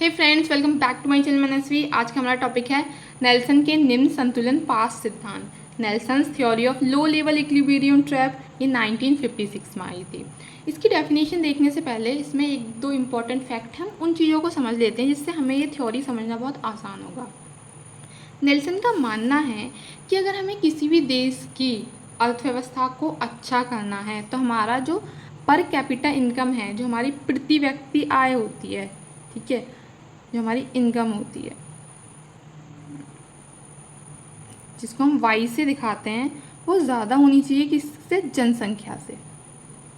Hey friends, welcome back to my channel Manaswi. आज का हमारा टॉपिक है नेल्सन के निम्न संतुलन पास सिद्धांत। Nelson's theory of low level equilibrium trap ये 1956 में आई थी। इसकी डेफिनेशन देखने से पहले इसमें एक दो इम्पॉर्टेंट फैक्ट हैं, उन चीज़ों को समझ लेते हैं जिससे हमें ये थ्योरी समझना बहुत आसान होगा। नेल्सन का मानना है कि अगर हमें किसी भी देश की अर्थव्यवस्था को अच्छा करना है तो हमारा जो पर कैपिटा इनकम है, जो हमारी प्रति व्यक्ति आय होती है, ठीक है, जो हमारी इनकम होती है, जिसको हम वाई से दिखाते हैं, वो ज़्यादा होनी चाहिए किससे? जनसंख्या से।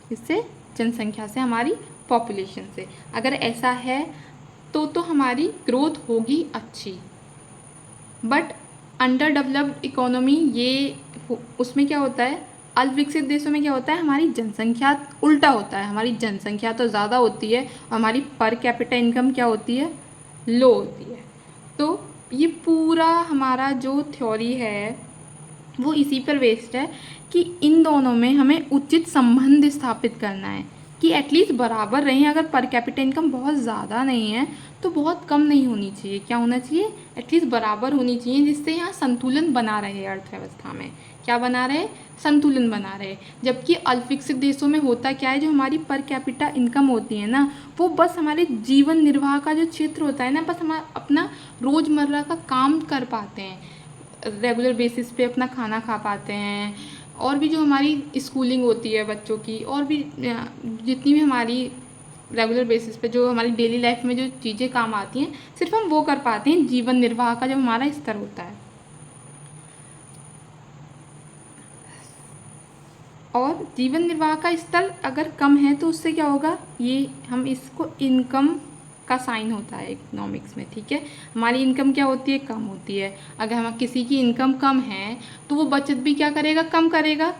किससे? जनसंख्या से, हमारी पॉपुलेशन से। अगर ऐसा है तो हमारी ग्रोथ होगी अच्छी। बट अंडर डेवलप्ड इकोनॉमी, ये उसमें क्या होता है, अल्पविकसित देशों में क्या होता है, हमारी जनसंख्या उल्टा होता है। हमारी जनसंख्या तो ज़्यादा होती है और हमारी पर कैपिटा इनकम क्या होती है? लो होती है। तो ये पूरा हमारा जो थ्योरी है वो इसी पर बेस्ड है कि इन दोनों में हमें उचित संबंध स्थापित करना है कि एटलीस्ट बराबर रहें। अगर पर कैपिटा इनकम बहुत ज़्यादा नहीं है तो बहुत कम नहीं होनी चाहिए। क्या होना चाहिए? एटलीस्ट बराबर होनी चाहिए, जिससे यहाँ संतुलन बना रहे अर्थव्यवस्था में। क्या बना रहे? संतुलन बना रहे। जबकि अल्पविकसित देशों में होता क्या है, जो हमारी पर कैपिटा इनकम होती है ना, वो बस हमारे जीवन निर्वाह का जो क्षेत्र होता है ना, बस हम अपना रोज़मर्रा का काम कर पाते हैं, रेगुलर बेसिस पे अपना खाना खा पाते हैं, और भी जो हमारी स्कूलिंग होती है बच्चों की, और भी जितनी भी हमारी रेगुलर बेसिस पे जो हमारी डेली लाइफ में जो चीज़ें काम आती हैं, सिर्फ हम वो कर पाते हैं जीवन निर्वाह का जब हमारा स्तर होता है। और जीवन निर्वाह का स्तर अगर कम है तो उससे क्या होगा, ये हम इसको इनकम का साइन होता है इकोनॉमिक्स में, ठीक है। हमारी इनकम क्या होती है? कम होती है। अगर हम किसी की इनकम कम है तो वो बचत भी क्या करेगा? कम करेगा।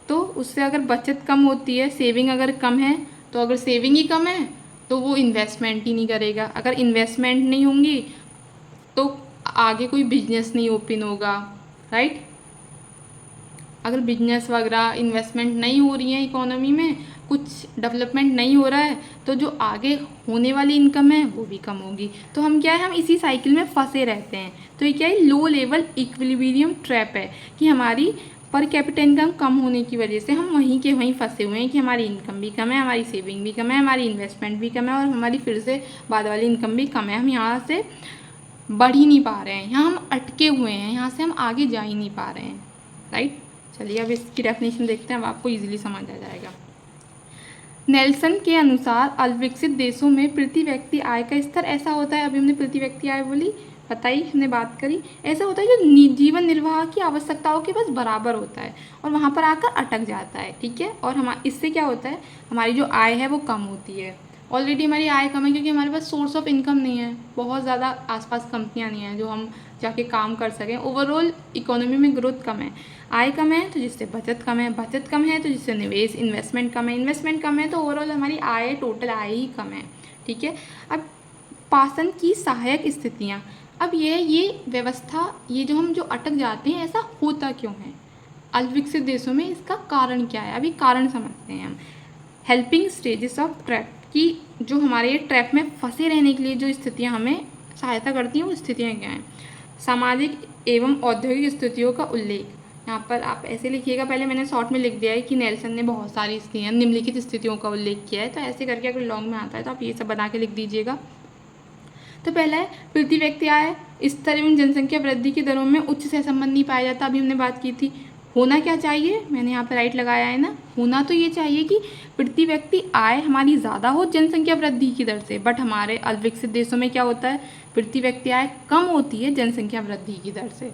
तो उससे अगर बचत कम होती है, सेविंग अगर कम है, तो अगर सेविंग ही कम है तो वो इन्वेस्टमेंट ही नहीं करेगा। अगर इन्वेस्टमेंट नहीं होंगी तो आगे कोई बिजनेस नहीं ओपन होगा, राइट। अगर बिजनेस वगैरह इन्वेस्टमेंट नहीं हो रही है इकोनॉमी में, कुछ डेवलपमेंट नहीं हो रहा है, तो जो आगे होने वाली इनकम है वो भी कम होगी। तो हम क्या है, हम इसी साइकिल में फंसे रहते हैं। तो ये क्या है? लो लेवल इक्विलिब्रियम ट्रैप है कि हमारी पर कैपिटा इनकम कम होने की वजह से हम वहीं के वहीं फंसे हुए हैं कि हमारी इनकम भी कम है, हमारी सेविंग भी कम है, हमारी इन्वेस्टमेंट भी कम है, और हमारी फिर से बाद वाली इनकम भी कम है। हम यहाँ से बढ़ ही नहीं पा रहे हैं, यहाँ हम अटके हुए हैं, यहाँ से हम आगे जा ही नहीं पा रहे हैं, राइट। चलिए अब इसकी डेफिनेशन देखते हैं, अब आपको इजीली समझ आ जाएगा। नेल्सन के अनुसार अल्पविकसित देशों में प्रति व्यक्ति आय का स्तर ऐसा होता है, अभी हमने प्रति व्यक्ति आय बोली, बताई, हमने बात करी, ऐसा होता है जो जीवन निर्वाह की आवश्यकताओं के बस बराबर होता है और वहाँ पर आकर अटक जाता है, ठीक है। और इससे क्या होता है, हमारी जो आय है वो कम होती है। ऑलरेडी हमारी आय कम है क्योंकि हमारे पास सोर्स ऑफ इनकम नहीं है, बहुत ज़्यादा आसपास कंपनियां नहीं हैं जो हम जाके काम कर सकें। ओवरऑल इकोनॉमी में ग्रोथ कम है, आय कम है तो जिससे बचत कम है, बचत कम है तो जिससे निवेश इन्वेस्टमेंट कम है, इन्वेस्टमेंट कम है तो ओवरऑल हमारी आय, टोटल आय ही कम है, ठीक है। अब पासन की सहायक स्थितियाँ, अब ये व्यवस्था, ये जो हम जो अटक जाते हैं, ऐसा होता क्यों है अल्पविकसित देशों में? इसका कारण क्या है, अभी कारण समझते हैं हम। हेल्पिंग स्टेजेस ऑफ ट्रैप, कि जो हमारे ट्रैप में फंसे रहने के लिए जो स्थितियाँ हमें सहायता करती हैं, वो स्थितियाँ क्या हैं? सामाजिक एवं औद्योगिक स्थितियों का उल्लेख, यहाँ पर आप ऐसे लिखिएगा, पहले मैंने शॉर्ट में लिख दिया है कि नेल्सन ने बहुत सारी स्थितियाँ, निम्नलिखित स्थितियों का उल्लेख किया है, तो ऐसे करके अगर लॉन्ग में आता है तो आप ये सब बना के लिख दीजिएगा। तो पहला है प्रति व्यक्ति आय स्तर एवं जनसंख्या वृद्धि की दरों में उच्च सहसंबंध नहीं पाया जाता, अभी हमने बात की थी। होना क्या चाहिए, मैंने यहाँ पर राइट लगाया है ना, होना तो ये चाहिए कि प्रति व्यक्ति आय हमारी ज़्यादा हो जनसंख्या वृद्धि की दर से। बट हमारे अल्पविकसित देशों में क्या होता है, प्रति व्यक्ति आय कम होती है जनसंख्या वृद्धि की दर से।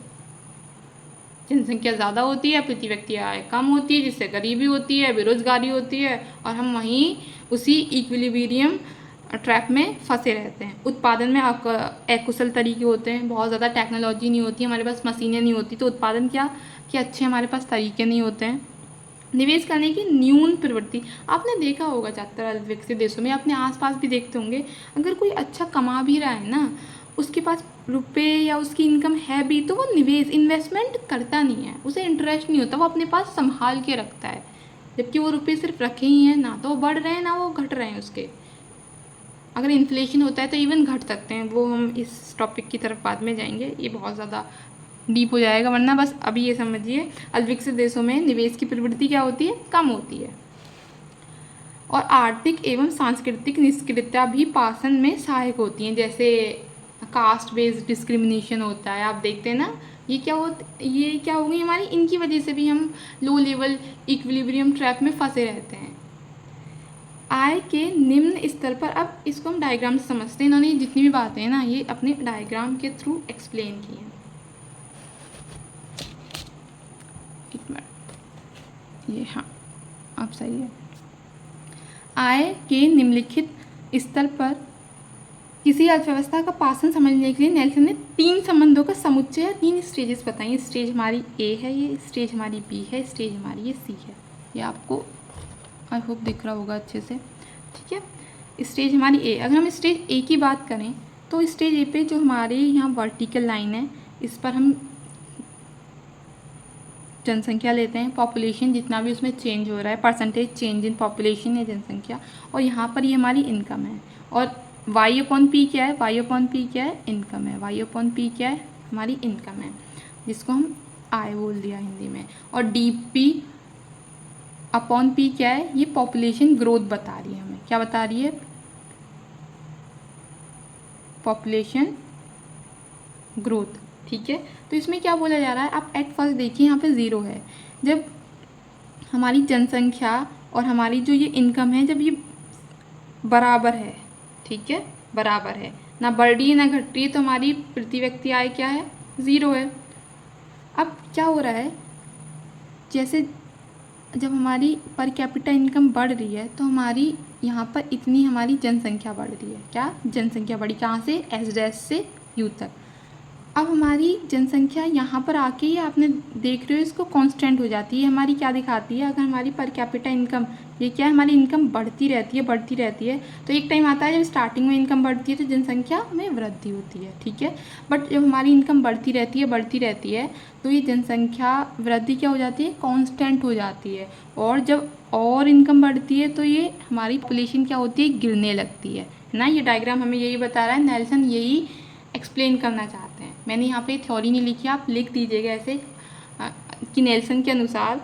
जनसंख्या ज़्यादा होती है, प्रति व्यक्ति आय कम होती है, जिससे गरीबी होती है, बेरोजगारी होती है, और हम वहीं उसी इक्विलिब्रियम ट्रैप में फंसे रहते हैं। उत्पादन में अकुशल तरीके होते हैं, बहुत ज़्यादा टेक्नोलॉजी नहीं होती, हमारे पास मशीनें नहीं होती, तो उत्पादन क्या कि अच्छे हमारे पास तरीके नहीं होते हैं। निवेश करने की न्यून प्रवृत्ति, आपने देखा होगा ज़्यादातर विकसित देशों में, अपने आसपास भी देखते होंगे, अगर कोई अच्छा कमा भी रहा है ना, उसके पास रुपए या उसकी इनकम है भी, तो वो निवेश इन्वेस्टमेंट करता नहीं है, उसे इंटरेस्ट नहीं होता, वो अपने पास संभाल के रखता है। जबकि वो रुपये सिर्फ रखे ही हैं, ना तो वो बढ़ रहे हैं ना वो घट रहे हैं उसके, अगर इन्फ्लेशन होता है तो इवन घट सकते हैं, वो हम इस टॉपिक की तरफ बाद में जाएंगे, ये बहुत ज़्यादा डीप हो जाएगा, वरना बस अभी ये समझिए अल्पविकसित देशों में निवेश की प्रवृत्ति क्या होती है, कम होती है। और आर्थिक एवं सांस्कृतिक निष्क्रियता भी पाषण में सहायक होती हैं, जैसे कास्ट बेस्ड डिस्क्रिमिनेशन होता है, आप देखते हैं ना, ये क्या हो गई हमारी, इनकी वजह से भी हम लो लेवल इक्विलिब्रियम ट्रैप में फंसे रहते हैं। आय के निम्न स्तर पर, अब इसको हम डायग्राम से समझते हैं, इन्होंने जितनी भी बातें हैं ना ये अपने डायग्राम के थ्रू एक्सप्लेन की हैं। ये हाँ अब सही है। आय के निम्नलिखित स्तर पर किसी अर्थव्यवस्था का पाषण समझने के लिए नेल्सन ने 3 संबंधों का समुच्चय या 3 स्टेजेस बताई। स्टेज हमारी ए है, ये स्टेज हमारी बी है, स्टेज हमारी ये सी है। ये आपको आई होप दिख रहा होगा अच्छे से, ठीक है। स्टेज हमारी ए, अगर हम स्टेज ए की बात करें तो स्टेज ए पे जो हमारे यहाँ वर्टिकल लाइन है, इस पर हम जनसंख्या लेते हैं, पॉपुलेशन जितना भी उसमें चेंज हो रहा है, परसेंटेज चेंज इन पॉपुलेशन या जनसंख्या, और यहाँ पर ये हमारी इनकम है। और वाई अपॉन पी क्या है, वाई अपॉन पी क्या है, इनकम है। वाई अपॉन पी क्या है, हमारी इनकम है, जिसको हम आय बोल दिया हिंदी में। और डी पी अपॉन पी क्या है, ये पॉपुलेशन ग्रोथ बता रही है हमें, क्या बता रही है, पॉपुलेशन ग्रोथ, ठीक है। तो इसमें क्या बोला जा रहा है, आप एट फर्स्ट देखिए यहाँ पे 0 है। जब हमारी जनसंख्या और हमारी जो ये इनकम है, जब ये बराबर है, ठीक है, बराबर है, ना बढ़ रही है ना घट रही है, तो हमारी प्रति व्यक्ति आय क्या है, 0 है। अब क्या हो रहा है, जैसे जब हमारी पर कैपिटा इनकम बढ़ रही है तो हमारी यहाँ पर इतनी हमारी जनसंख्या बढ़ रही है, क्या जनसंख्या बढ़ी, कहाँ से, एस डैश से यू तक। अब हमारी जनसंख्या यहाँ पर आके ही आपने देख रहे हो इसको कांस्टेंट हो जाती है, हमारी क्या दिखाती है, अगर हमारी पर कैपिटा इनकम, ये क्या है, हमारी इनकम बढ़ती रहती है, तो एक टाइम आता है जब स्टार्टिंग में इनकम बढ़ती है तो जनसंख्या में वृद्धि होती है, ठीक है। बट जब हमारी इनकम बढ़ती रहती है तो ये जनसंख्या वृद्धि क्या हो जाती है, कांस्टेंट हो जाती है। और जब और इनकम बढ़ती है तो ये हमारी पॉपुलेशन क्या होती है, गिरने लगती है ना। ये डायग्राम हमें यही बता रहा है, नेल्सन यही एक्सप्लेन करना चाहते हैं। मैंने यहाँ पे थ्योरी नहीं लिखी, आप लिख दीजिएगा ऐसे कि नेल्सन के अनुसार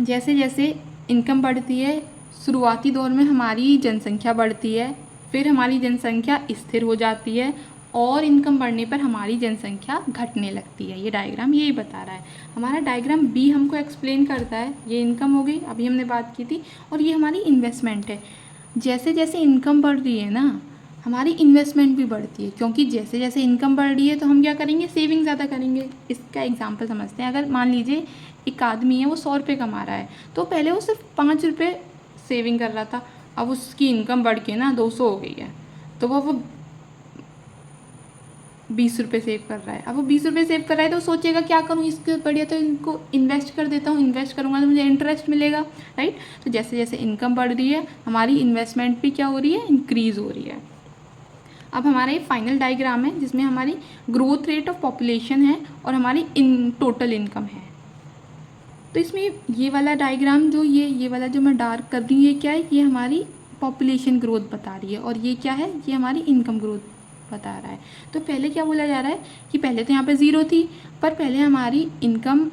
जैसे जैसे इनकम बढ़ती है, शुरुआती दौर में हमारी जनसंख्या बढ़ती है, फिर हमारी जनसंख्या स्थिर हो जाती है, और इनकम बढ़ने पर हमारी जनसंख्या घटने लगती है। ये डायग्राम यही बता रहा है। हमारा डायग्राम बी हमको एक्सप्लेन करता है, ये इनकम हो गई, अभी हमने बात की थी, और ये हमारी इन्वेस्टमेंट है। जैसे जैसे इनकम बढ़ रही है ना, हमारी इन्वेस्टमेंट भी बढ़ती है, क्योंकि जैसे जैसे इनकम बढ़ रही है तो हम क्या करेंगे, सेविंग ज़्यादा करेंगे। इसका एग्जांपल समझते हैं। अगर मान लीजिए एक आदमी है, वो 100 रुपये कमा रहा है, तो पहले वो सिर्फ 5 रुपये सेविंग कर रहा था, अब उसकी इनकम बढ़ के ना 200 हो गई है, तो वो 20 रुपये सेव कर रहा है। अब वो 20 रुपये सेव कर रहा है तो सोचेगा क्या करूँ, इसके बढ़िया तो इनको इन्वेस्ट कर देता हूँ, इन्वेस्ट करूँगा तो मुझे इंटरेस्ट मिलेगा, राइट। तो जैसे जैसे इनकम बढ़ रही है, हमारी इन्वेस्टमेंट भी क्या हो रही है, इंक्रीज़ हो रही है। अब हमारा ये फाइनल डायग्राम है जिसमें हमारी ग्रोथ रेट ऑफ पॉपुलेशन है और हमारी टोटल इनकम है। तो इसमें ये वाला डायग्राम जो ये वाला जो मैं डार्क कर रही हूँ, ये क्या है, ये हमारी पॉपुलेशन ग्रोथ बता रही है, और ये क्या है, ये हमारी इनकम ग्रोथ बता रहा है। तो पहले क्या बोला जा रहा है कि पहले तो यहाँ पे 0 थी, पर पहले हमारी इनकम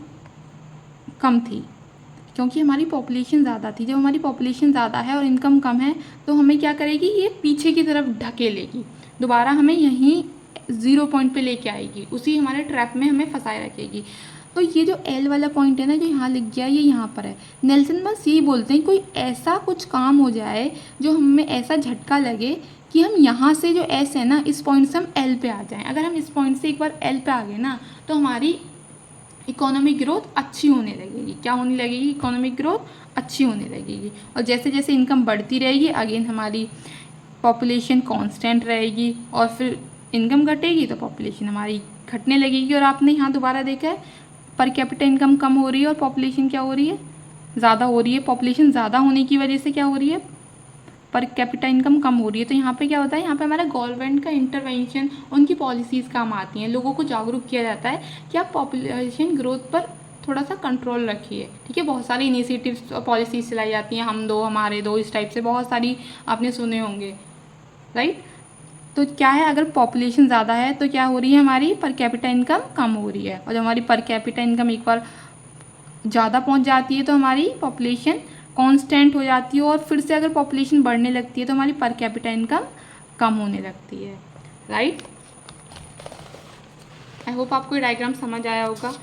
कम थी क्योंकि हमारी पॉपुलेशन ज़्यादा थी। जब हमारी पॉपुलेशन ज़्यादा है और इनकम कम है तो हमें क्या करेगी, ये पीछे की तरफ ढकेलेगी, दोबारा हमें यहीं 0 पॉइंट पे लेके आएगी, उसी हमारे ट्रैप में हमें फंसाए रखेगी। तो ये जो एल वाला पॉइंट है ना, जो यहाँ लिख गया, ये यहाँ पर है। नेल्सन बस यही बोलते हैं, कोई ऐसा कुछ काम हो जाए जो हमें ऐसा झटका लगे कि हम यहाँ से जो एस है ना, इस पॉइंट से हम एल पे आ जाएं। अगर हम इस पॉइंट से एक बार एल पे आ गए ना, तो हमारी इकोनॉमिक ग्रोथ अच्छी होने लगेगी। क्या होने लगेगी, इकोनॉमिक ग्रोथ अच्छी होने लगेगी। और जैसे जैसे इनकम बढ़ती रहेगी, अगेन हमारी पॉपुलेशन कांस्टेंट रहेगी, और फिर इनकम घटेगी तो पॉपुलेशन हमारी घटने लगेगी। और आपने यहाँ दोबारा देखा है, पर कैपिटा इनकम कम हो रही है और पॉपुलेशन क्या हो रही है, ज़्यादा हो रही है। पॉपुलेशन ज़्यादा होने की वजह से क्या हो रही है, पर कैपिटा इनकम कम हो रही है। तो यहाँ पे क्या होता है, यहाँ पे हमारा गवर्नमेंट का इंटरवेंशन, उनकी पॉलिसीज़ काम आती हैं, लोगों को जागरूक किया जाता है कि आप पॉपुलेशन ग्रोथ पर थोड़ा सा कंट्रोल रखिए, ठीक है। बहुत सारी इनिशिएटिव्स और पॉलिसीज चलाई जाती हैं, हम दो हमारे दो, इस टाइप से बहुत सारी आपने सुने होंगे, राइट। तो क्या है, अगर पॉपुलेशन ज़्यादा है तो क्या हो रही है, हमारी पर कैपिटा इनकम कम हो रही है, और जब हमारी पर कैपिटा इनकम एक बार ज़्यादा पहुंच जाती है तो हमारी पॉपुलेशन कांस्टेंट हो जाती है, और फिर से अगर पॉपुलेशन बढ़ने लगती है तो हमारी पर कैपिटा इनकम कम होने लगती है, राइट। आई होप आपको ये डायग्राम समझ आया होगा।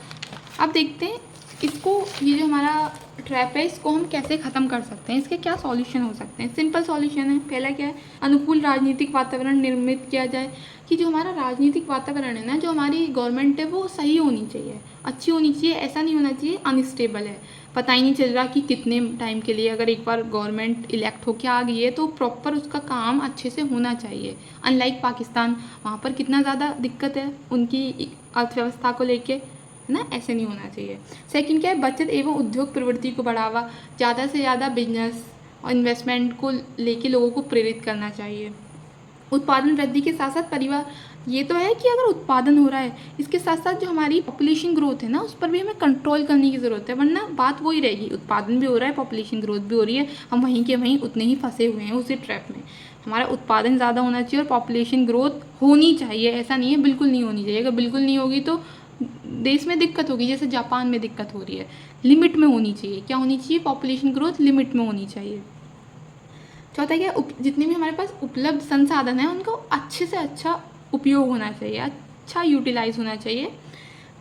अब देखते हैं इसको, ये जो हमारा ट्रैप है इसको हम कैसे ख़त्म कर सकते हैं, इसके क्या सॉल्यूशन हो सकते हैं। सिंपल सॉल्यूशन है, पहला क्या है, अनुकूल राजनीतिक वातावरण निर्मित किया जाए, कि जो हमारा राजनीतिक वातावरण है ना, जो हमारी गवर्नमेंट है वो सही होनी चाहिए, अच्छी होनी चाहिए, ऐसा नहीं होना चाहिए अनस्टेबल है, पता ही नहीं चल रहा कि कितने टाइम के लिए, अगर एक बार गवर्नमेंट इलेक्ट होकर आ गई है तो प्रॉपर उसका काम अच्छे से होना चाहिए। अनलाइक पाकिस्तान, वहाँ पर कितना ज़्यादा दिक्कत है उनकी अर्थव्यवस्था को लेके, है ना, ऐसे नहीं होना चाहिए। सेकंड क्या है, बचत एवं उद्योग प्रवृत्ति को बढ़ावा, ज़्यादा से ज़्यादा बिजनेस और इन्वेस्टमेंट को लेके लोगों को प्रेरित करना चाहिए। उत्पादन वृद्धि के साथ साथ परिवार, ये तो है कि अगर उत्पादन हो रहा है, इसके साथ साथ जो हमारी पॉपुलेशन ग्रोथ है ना, उस पर भी हमें कंट्रोल करने की ज़रूरत है, वरना बात वही रहेगी, उत्पादन भी हो रहा है, पॉपुलेशन ग्रोथ भी हो रही है, हम वहीं के वहीं उतने ही फंसे हुए हैं उसी ट्रैप में। हमारा उत्पादन ज़्यादा होना चाहिए और पॉपुलेशन ग्रोथ होनी चाहिए, ऐसा नहीं है बिल्कुल नहीं होनी चाहिए, अगर बिल्कुल नहीं होगी तो देश में दिक्कत होगी, जैसे जापान में दिक्कत हो रही है। लिमिट में होनी चाहिए, क्या होनी चाहिए, पॉपुलेशन ग्रोथ लिमिट में होनी चाहिए। चौथा क्या, जितने भी हमारे पास उपलब्ध संसाधन है उनको अच्छे से अच्छा उपयोग होना चाहिए, अच्छा यूटिलाइज होना चाहिए।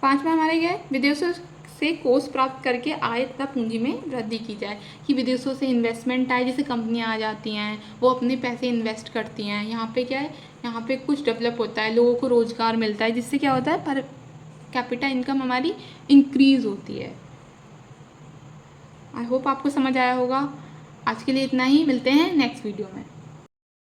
पांचवा हमारा क्या है, विदेशों से कोष प्राप्त करके आय तथा पूंजी में वृद्धि की जाए, कि विदेशों से इन्वेस्टमेंट आए, जैसे कंपनियां आ जाती हैं वो अपने पैसे इन्वेस्ट करती हैं, यहाँ पे क्या है, यहाँ पे कुछ डेवलप होता है, लोगों को रोजगार मिलता है, जिससे क्या होता है, पर कैपिटा इनकम हमारी इंक्रीज होती है। आई होप आपको समझ आया होगा। आज के लिए इतना ही, मिलते हैं नेक्स्ट वीडियो में।